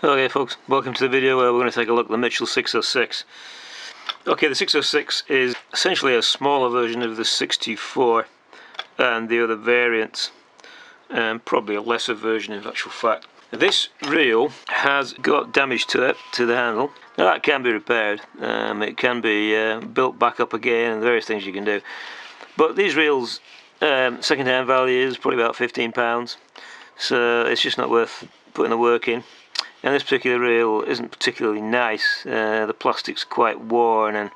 Okay folks, welcome to the video where we're going to take a look at the Mitchell 606. Okay, the 606 is essentially a smaller version of the 624 and the other variants, and probably a lesser version in actual fact. This reel has got damage to it, to the handle. Now that can be repaired, it can be built back up again, and various things you can do. But these reels, second-hand value is probably about £15, so it's just not worth putting the work in. And this particular reel isn't particularly nice. The plastic's quite worn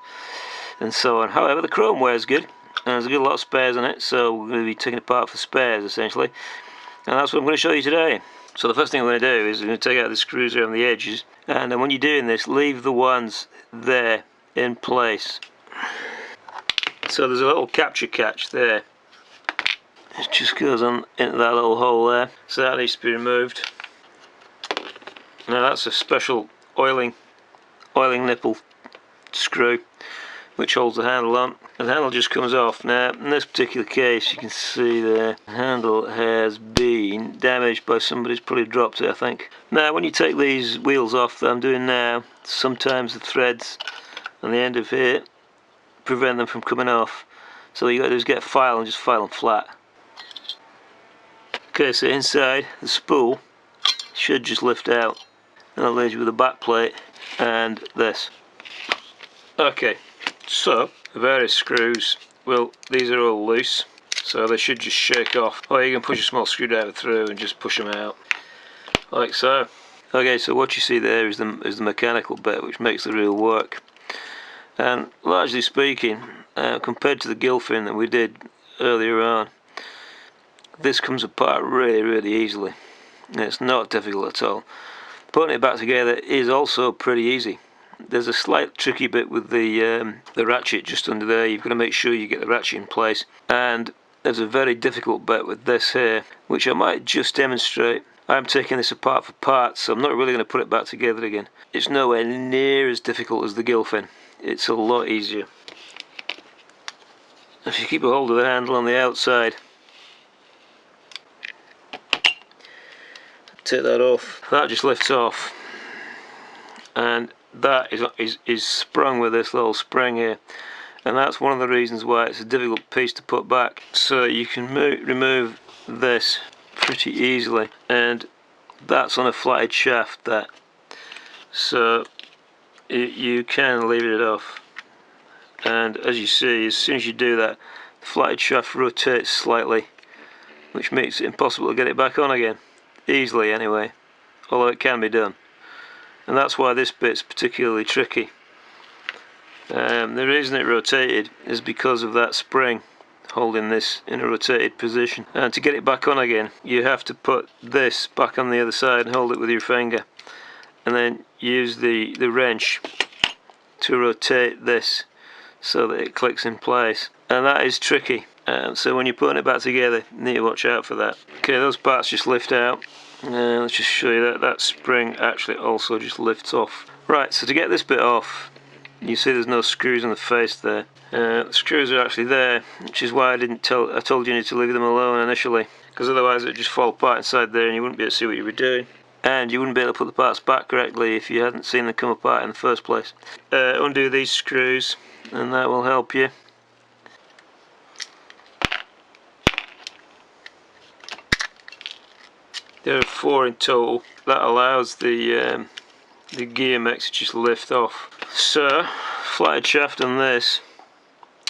and so on. However, the chrome wears good, and there's a good lot of spares on it, so we're going to be taking it apart for spares essentially. And that's what I'm going to show you today. So the first thing I'm going to do is I'm going to take out the screws around the edges, and then when you're doing this, leave the ones there in place. So there's a little capture catch there. It just goes on into that little hole there, so that needs to be removed. Now that's a special oiling nipple screw which holds the handle on, and the handle just comes off. Now in this particular case you can see the handle has been damaged by somebody who's probably dropped it, I think. Now when you take these wheels off that I'm doing now, sometimes the threads on the end of here prevent them from coming off, so what you got to do is get a file and just file them flat. Okay, so inside the spool should just lift out, and I'll leave you with a back plate and this. Okay, so the various screws, well, these are all loose, so they should just shake off. Or you can push a small screwdriver through and just push them out, like so. Okay, so what you see there is the mechanical bit which makes the reel work. And largely speaking, compared to the gill fin that we did earlier on, this comes apart really easily. It's not difficult at all. Putting it back together is also pretty easy. There's a slight tricky bit with the ratchet just under there. You've got to make sure you get the ratchet in place, and there's a very difficult bit with this here, which I might just demonstrate. I'm taking this apart for parts, so I'm not really going to put it back together again. It's nowhere near as difficult as the gill fin. It's a lot easier. If you keep a hold of the handle on the outside, take that off, that just lifts off, and that is sprung with this little spring here, and that's one of the reasons why it's a difficult piece to put back. So you can remove this pretty easily, and that's on a flatted shaft, that, so you can leave it off. And as you see, as soon as you do that, the flatted shaft rotates slightly, which makes it impossible to get it back on again easily anyway, although it can be done. And that's why this bit's particularly tricky. The reason it rotated is because of that spring holding this in a rotated position, and to get it back on again you have to put this back on the other side and hold it with your finger, and then use the wrench to rotate this so that it clicks in place, and that is tricky. So when you're putting it back together, you need to watch out for that. Okay, those parts just lift out. Let's just show you that spring actually also just lifts off. Right, so to get this bit off, you see there's no screws on the face there. The screws are actually there, which is why I told you need to leave them alone initially, because otherwise it would just fall apart inside there and you wouldn't be able to see what you were doing. And you wouldn't be able to put the parts back correctly if you hadn't seen them come apart in the first place. Undo these screws and that will help you. There are 4 in total. That allows the gear mix to just lift off. So, flatted shaft on this,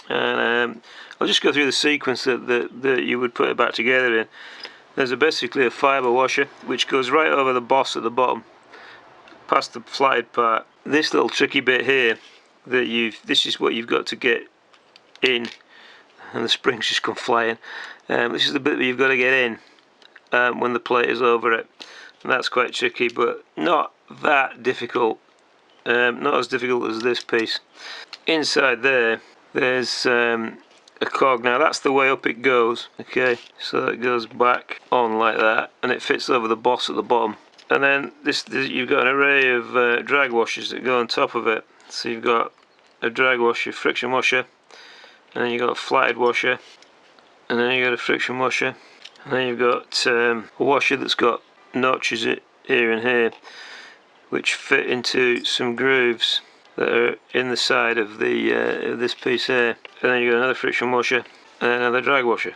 and I'll just go through the sequence that you would put it back together in. There's basically a fibre washer which goes right over the boss at the bottom, past the flatted part. This little tricky bit here, this is what you've got to get in, and the springs just come flying. This is the bit that you've got to get in when the plate is over it, and that's quite tricky, but not that difficult. Not as difficult as this piece. Inside there's a cog. Now that's the way up it goes. Okay, so it goes back on like that, and it fits over the boss at the bottom. And then you've got an array of drag washers that go on top of it. So you've got a drag washer, friction washer, and then you've got a flatted washer, and then you've got a friction washer, and then you've got a washer that's got notches here and here. which fit into some grooves that are in the side of the this piece here. And then you've got another friction washer and another drag washer.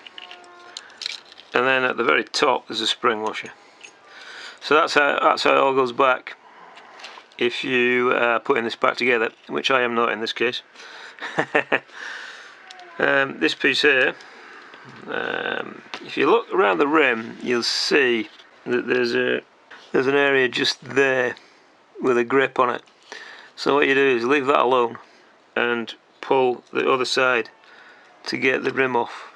And then at the very top there's a spring washer. So that's how it all goes back if you are putting this back together, which I am not in this case. This piece here, if you look around the rim, you'll see that there's an area just there with a grip on it. So what you do is leave that alone and pull the other side to get the rim off,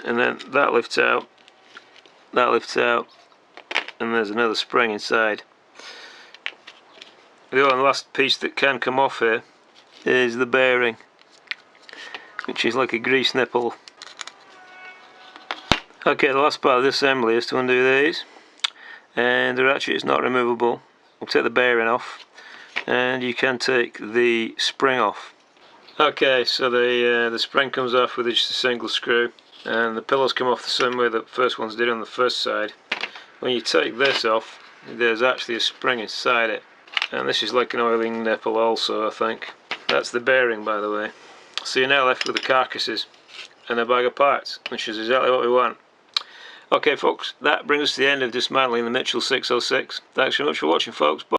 and then that lifts out, and there's another spring inside. The only last piece that can come off here is the bearing, which is like a grease nipple. Okay, the last part of the assembly is to undo these, and the ratchet is not removable. We'll take the bearing off, and you can take the spring off. Okay, so the spring comes off with just a single screw, and the pillows come off the same way that the first ones did on the first side. When you take this off, there's actually a spring inside it, and this is like an oiling nipple also, I think. That's the bearing, by the way. So you're now left with the carcasses and a bag of parts, which is exactly what we want. Okay folks, that brings us to the end of dismantling the Mitchell 606. Thanks very much for watching folks. Bye.